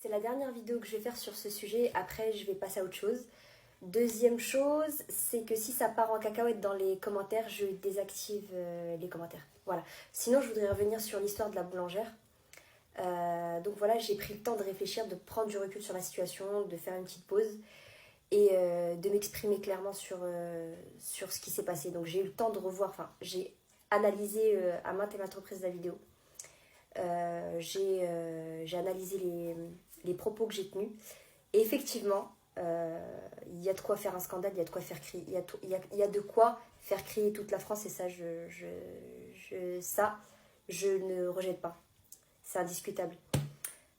C'est la dernière vidéo que je vais faire sur ce sujet, après je vais passer à autre chose. Deuxième chose, c'est que si ça part en cacahuète dans les commentaires, je désactive les commentaires. Voilà. Sinon, je voudrais revenir sur l'histoire de la boulangère. Donc voilà, j'ai pris le temps de réfléchir, de prendre du recul sur la situation, de faire une petite pause et de m'exprimer clairement sur ce qui s'est passé. Donc j'ai eu le temps de revoir, enfin j'ai analysé à maintes et maintes reprises la vidéo. J'ai analysé les propos que j'ai tenus. Et effectivement, il y a de quoi faire un scandale, il y a de quoi faire crier, il y a de quoi faire crier toute la France et ça, je ne rejette pas. C'est indiscutable.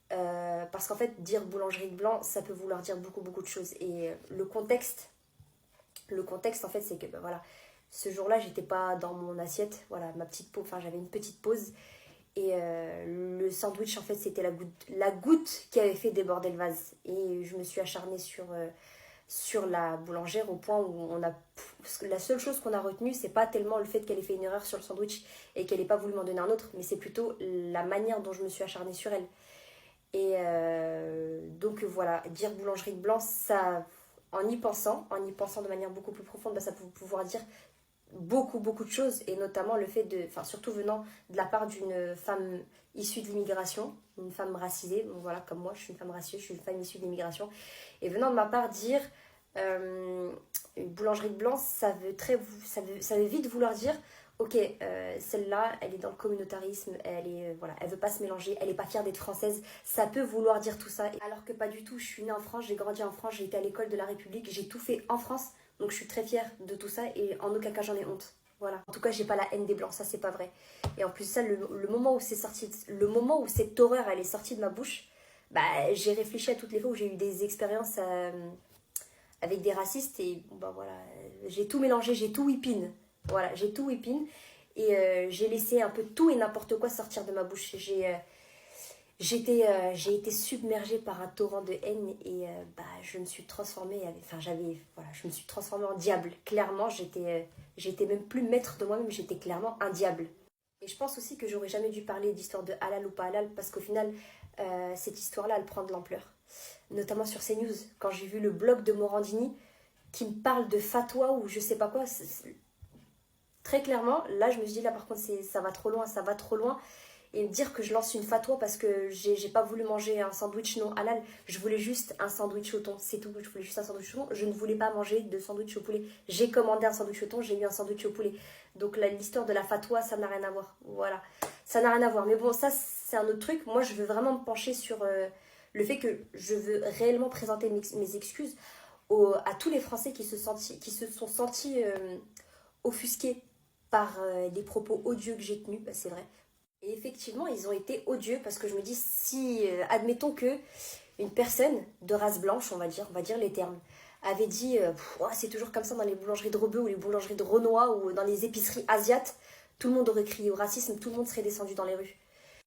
Parce qu'en fait, dire boulangerie de blanc, ça peut vouloir dire beaucoup, beaucoup de choses. Et le contexte en fait, c'est que ben, voilà, ce jour-là, j'étais pas dans mon assiette. Voilà, ma petite pause, enfin, j'avais une petite pause. Et le sandwich, en fait, c'était la goutte qui avait fait déborder le vase. Et je me suis acharnée sur la boulangère au point où la seule chose qu'on a retenue, c'est pas tellement le fait qu'elle ait fait une erreur sur le sandwich et qu'elle ait pas voulu m'en donner un autre, mais c'est plutôt la manière dont je me suis acharnée sur elle. Et donc voilà, dire boulangerie de blanc, ça, en y pensant de manière beaucoup plus profonde, bah, ça peut pouvoir dire beaucoup beaucoup de choses, et notamment le fait de, enfin surtout venant de la part d'une femme issue de l'immigration, une femme racisée, donc voilà, comme moi je suis une femme racisée, je suis une femme issue de l'immigration, et venant de ma part dire une boulangerie de blanc, ça veut vite vouloir dire ok, celle-là elle est dans le communautarisme, voilà, elle veut pas se mélanger, elle est pas fière d'être française, ça peut vouloir dire tout ça, alors que pas du tout. Je suis née en France, j'ai grandi en France, j'ai été à l'école de la République, j'ai tout fait en France. Donc je suis très fière de tout ça et en aucun cas j'en ai honte. Voilà. En tout cas, j'ai pas la haine des blancs, ça c'est pas vrai. Et en plus ça, le moment où c'est sorti, le moment où cette horreur elle est sortie de ma bouche, bah j'ai réfléchi à toutes les fois où j'ai eu des expériences avec des racistes et bon, bah voilà, j'ai tout mélangé, j'ai tout whippin. Voilà, j'ai tout whippin et j'ai laissé un peu tout et n'importe quoi sortir de ma bouche. J'ai été submergée par un torrent de haine et bah, je me suis transformée, voilà, je me suis transformée en diable. Clairement, j'étais même plus maître de moi-même, j'étais clairement un diable. Et je pense aussi que j'aurais jamais dû parler d'histoire de halal ou pas halal parce qu'au final, cette histoire-là, elle prend de l'ampleur. Notamment sur CNews, quand j'ai vu le blog de Morandini qui me parle de fatwa ou je sais pas quoi, très clairement, là je me suis dit, là par contre, ça va trop loin, ça va trop loin. Et me dire que je lance une fatwa parce que j'ai pas voulu manger un sandwich non halal, je voulais juste un sandwich au thon, c'est tout, je voulais juste un sandwich au thon, je ne voulais pas manger de sandwich au poulet. J'ai commandé un sandwich au thon, j'ai eu un sandwich au poulet. Donc l'histoire de la fatwa, ça n'a rien à voir, voilà, ça n'a rien à voir. Mais bon, ça c'est un autre truc, moi je veux vraiment me pencher sur le fait que je veux réellement présenter mes excuses à tous les Français qui se sont sentis offusqués par les propos odieux que j'ai tenus, bah, c'est vrai. Et effectivement, ils ont été odieux parce que je me dis, si, admettons que une personne de race blanche, on va dire les termes, avait dit, c'est toujours comme ça dans les boulangeries de Rebeu ou les boulangeries de Renoir ou dans les épiceries asiates, tout le monde aurait crié au racisme, tout le monde serait descendu dans les rues.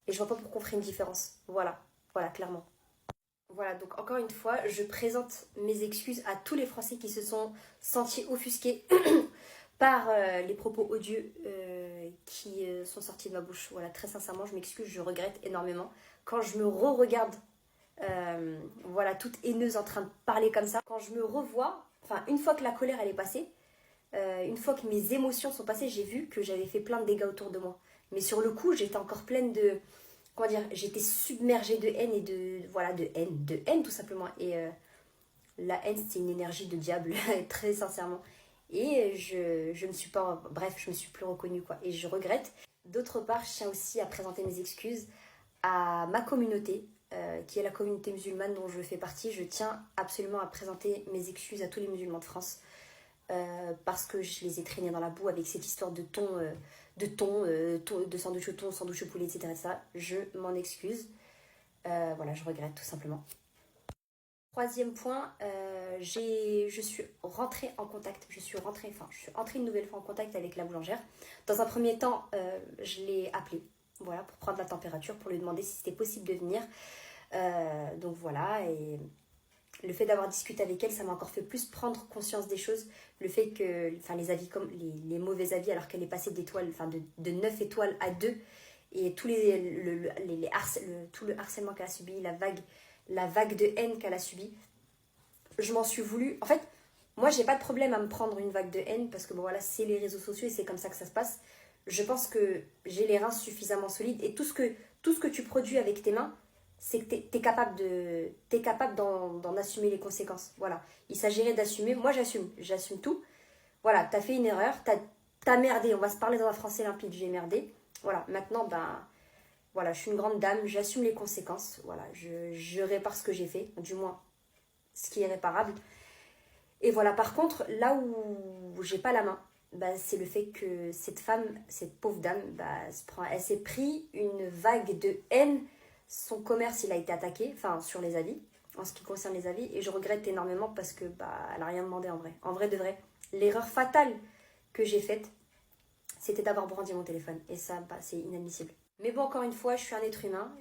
Et je vois pas pourquoi on ferait une différence. Voilà, voilà, clairement. Voilà, donc encore une fois, je présente mes excuses à tous les Français qui se sont sentis offusqués par les propos odieux qui sont sortis de ma bouche. Voilà, très sincèrement, je m'excuse, je regrette énormément. Quand je me re-regarde, voilà, toute haineuse en train de parler comme ça, quand je me revois, enfin, une fois que la colère elle est passée, une fois que mes émotions sont passées, j'ai vu que j'avais fait plein de dégâts autour de moi. Mais sur le coup, j'étais encore pleine de, comment dire, j'étais submergée de haine et voilà, de haine tout simplement. Et la haine, c'est une énergie de diable, très sincèrement. Et je ne suis pas, bref, je me suis plus reconnue, quoi. Et je regrette. D'autre part, je tiens aussi à présenter mes excuses à ma communauté, qui est la communauté musulmane dont je fais partie. Je tiens absolument à présenter mes excuses à tous les musulmans de France. Parce que je les ai traînés dans la boue avec cette histoire de sandwich au thon, sandwich au poulet, etc. Je m'en excuse. Voilà, je regrette tout simplement. Troisième point, je suis rentrée en contact, je suis entrée une nouvelle fois en contact avec la boulangère. Dans un premier temps, je l'ai appelée, voilà, pour prendre la température, pour lui demander si c'était possible de venir. Donc voilà, et le fait d'avoir discuté avec elle, ça m'a encore fait plus prendre conscience des choses. Le fait que, enfin, les avis comme les mauvais avis, alors qu'elle est passée d'étoiles, enfin de 9 étoiles à 2, et tout le harcèlement qu'elle a subi, la vague la vague de haine qu'elle a subie. Je m'en suis voulu. En fait, moi, j'ai pas de problème à me prendre une vague de haine parce que bon, voilà, c'est les réseaux sociaux et c'est comme ça que ça se passe. Je pense que j'ai les reins suffisamment solides et tout ce que tu produis avec tes mains, c'est que t'es capable d'en assumer les conséquences. Voilà. Il s'agirait d'assumer. Moi, j'assume tout. Voilà, t'as fait une erreur, t'as merdé. On va se parler dans un français limpide. J'ai merdé. Voilà. Maintenant, ben, voilà, je suis une grande dame. J'assume les conséquences. Voilà, je répare ce que j'ai fait, du moins ce qui est réparable. Et voilà, par contre, là où j'ai pas la main, bah, c'est le fait que cette femme, cette pauvre dame, bah, elle s'est pris une vague de haine. Son commerce, il a été attaqué, enfin, sur les avis, en ce qui concerne les avis. Et je regrette énormément parce que bah, elle a rien demandé en vrai. En vrai de vrai. L'erreur fatale que j'ai faite, c'était d'avoir brandi mon téléphone. Et ça, bah, c'est inadmissible. Mais bon, encore une fois, je suis un être humain.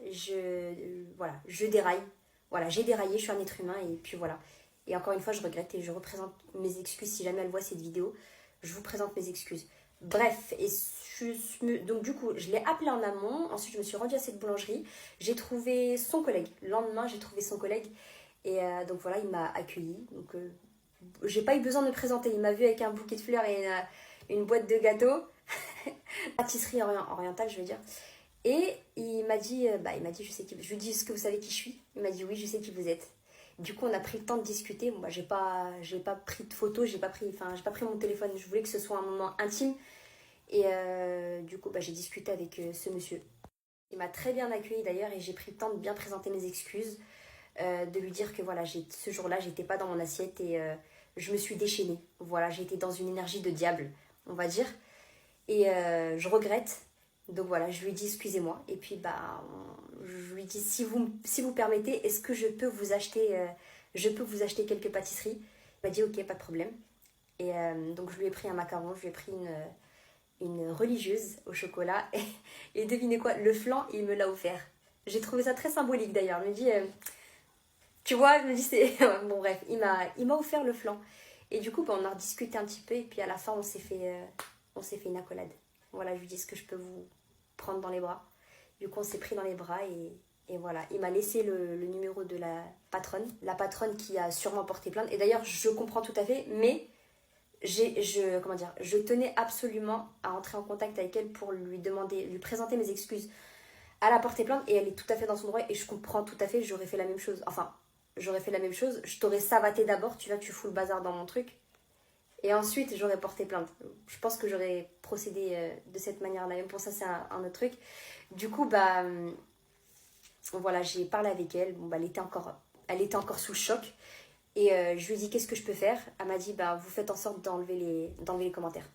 Voilà, je déraille. Voilà, j'ai déraillé, je suis un être humain. Et puis voilà. Et encore une fois, je regrette et je représente mes excuses. Si jamais elle voit cette vidéo, je vous présente mes excuses. Bref, donc du coup, je l'ai appelé en amont. Ensuite, je me suis rendue à cette boulangerie. J'ai trouvé son collègue. Le lendemain, j'ai trouvé son collègue. Et donc voilà, il m'a accueilli. Donc, j'ai pas eu besoin de me présenter. Il m'a vu avec un bouquet de fleurs et une boîte de gâteaux. Pâtisserie orientale, je veux dire. Et il m'a dit, je sais qui. Je lui ai dit, est-ce que vous savez qui je suis? Il m'a dit, oui, je sais qui vous êtes. Du coup, on a pris le temps de discuter. Bon, bah, j'ai pas pris de photos, j'ai pas pris mon téléphone. Je voulais que ce soit un moment intime. Et du coup, bah, j'ai discuté avec ce monsieur. Il m'a très bien accueilli d'ailleurs et j'ai pris le temps de bien présenter mes excuses. De lui dire que voilà, ce jour-là, j'étais pas dans mon assiette et je me suis déchaînée. Voilà, j'ai été dans une énergie de diable, on va dire. Et je regrette. Donc voilà, je lui ai dit excusez-moi. Et puis bah, je lui ai dit si vous permettez, est-ce que je peux vous acheter quelques pâtisseries? Il m'a dit ok, pas de problème. Et donc je lui ai pris un macaron, je lui ai pris une religieuse au chocolat. Et devinez quoi, le flan, il me l'a offert. J'ai trouvé ça très symbolique d'ailleurs. Il me dit, tu vois, je me dis c'est... Bon bref, il m'a offert le flan. Et du coup, bah, on a rediscuté un petit peu. Et puis à la fin, on s'est fait une accolade. Voilà, je lui dis ce que je peux vous prendre dans les bras. Du coup, on s'est pris dans les bras et voilà. Il m'a laissé le numéro de la patronne qui a sûrement porté plainte. Et d'ailleurs, je comprends tout à fait, mais je tenais absolument à entrer en contact avec elle pour lui présenter mes excuses. Elle a porté plainte et elle est tout à fait dans son droit et je comprends tout à fait, j'aurais fait la même chose. Enfin, j'aurais fait la même chose, je t'aurais savaté d'abord, tu fous le bazar dans mon truc. Et ensuite, j'aurais porté plainte. Je pense que j'aurais procédé de cette manière-là. Même pour ça, c'est un autre truc. Du coup, bah, voilà, j'ai parlé avec elle. Bon, bah, elle était encore sous le choc. Et je lui ai dit, qu'est-ce que je peux faire? Elle m'a dit, bah, vous faites en sorte d'enlever les commentaires.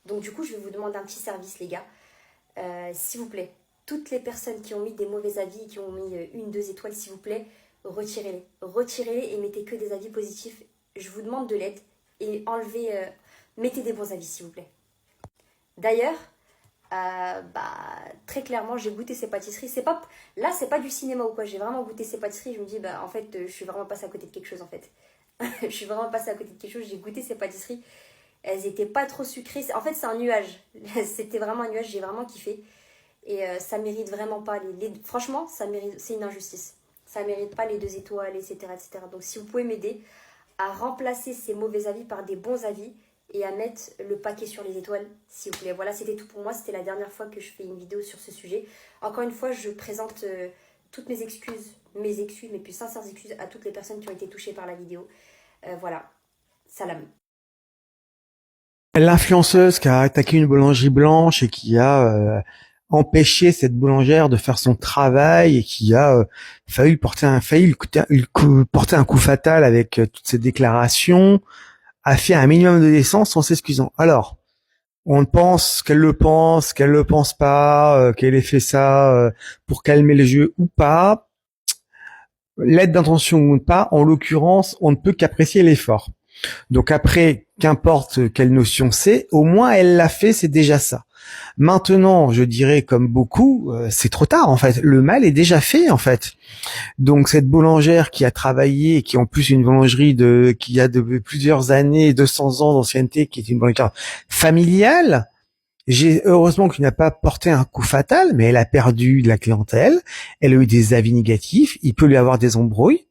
Donc, du coup, je vais vous demander un petit service, les gars. S'il vous plaît, toutes les personnes qui ont mis des mauvais avis, qui ont mis 1-2 étoiles, s'il vous plaît, retirez-les. Retirez-les et mettez que des avis positifs. Je vous demande de l'aide. Et mettez des bons avis s'il vous plaît. D'ailleurs, très clairement, j'ai goûté ces pâtisseries. C'est pas du cinéma ou quoi. J'ai vraiment goûté ces pâtisseries. Je me dis, en fait, je suis vraiment passée à côté de quelque chose en fait. Je suis vraiment passée à côté de quelque chose. J'ai goûté ces pâtisseries. Elles étaient pas trop sucrées. En fait, c'est un nuage. C'était vraiment un nuage. J'ai vraiment kiffé. Et ça mérite vraiment pas franchement, c'est une injustice. Ça mérite pas les 2 étoiles, etc., etc. Donc, si vous pouvez m'aider à remplacer ces mauvais avis par des bons avis et à mettre le paquet sur les étoiles, s'il vous plaît. Voilà, c'était tout pour moi. C'était la dernière fois que je fais une vidéo sur ce sujet. Encore une fois, je présente toutes mes excuses, mes plus sincères excuses à toutes les personnes qui ont été touchées par la vidéo. Voilà, salam. L'influenceuse qui a attaqué une boulangerie blanche et qui a empêché cette boulangère de faire son travail et qui a failli porter un coup fatal avec toutes ces déclarations, a fait un minimum de décence en s'excusant. Alors, on pense, qu'elle le pense pas, qu'elle ait fait ça pour calmer les jeux ou pas, l'aide d'intention ou pas, en l'occurrence, on ne peut qu'apprécier l'effort. Donc après, qu'importe quelle notion c'est, au moins elle l'a fait, c'est déjà ça. Maintenant, je dirais comme beaucoup, c'est trop tard en fait. Le mal est déjà fait en fait. Donc cette boulangère qui a travaillé, qui en plus une boulangerie qui a de plusieurs années, 200 ans d'ancienneté, qui est une boulangère familiale, Heureusement qu'il n'a pas porté un coup fatal, mais elle a perdu de la clientèle, elle a eu des avis négatifs, il peut lui avoir des embrouilles,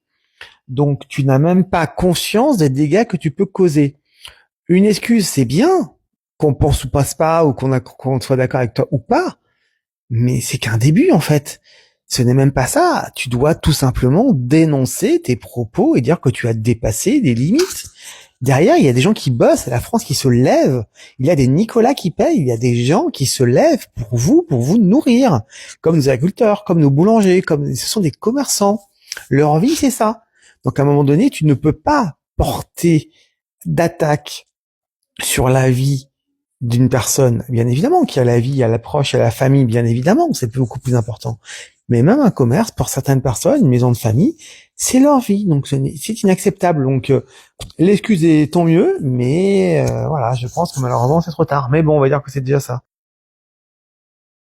donc tu n'as même pas conscience des dégâts que tu peux causer. Une excuse, c'est bien, qu'on pense ou passe pas, ou qu'on soit d'accord avec toi ou pas, mais c'est qu'un début en fait. Ce n'est même pas ça. Tu dois tout simplement dénoncer tes propos et dire que tu as dépassé des limites. Derrière, il y a des gens qui bossent, la France qui se lève. Il y a des Nicolas qui payent, il y a des gens qui se lèvent pour vous nourrir. Comme nos agriculteurs, comme nos boulangers, ce sont des commerçants. Leur vie, c'est ça. Donc à un moment donné, tu ne peux pas porter d'attaque sur la vie d'une personne. Bien évidemment qu'il y a la vie, il y a l'approche, il y a la famille, bien évidemment, c'est beaucoup plus important. Mais même un commerce, pour certaines personnes, une maison de famille, c'est leur vie, donc c'est inacceptable. Donc l'excuse est tant mieux, mais voilà, je pense que malheureusement c'est trop tard. Mais bon, on va dire que c'est déjà ça.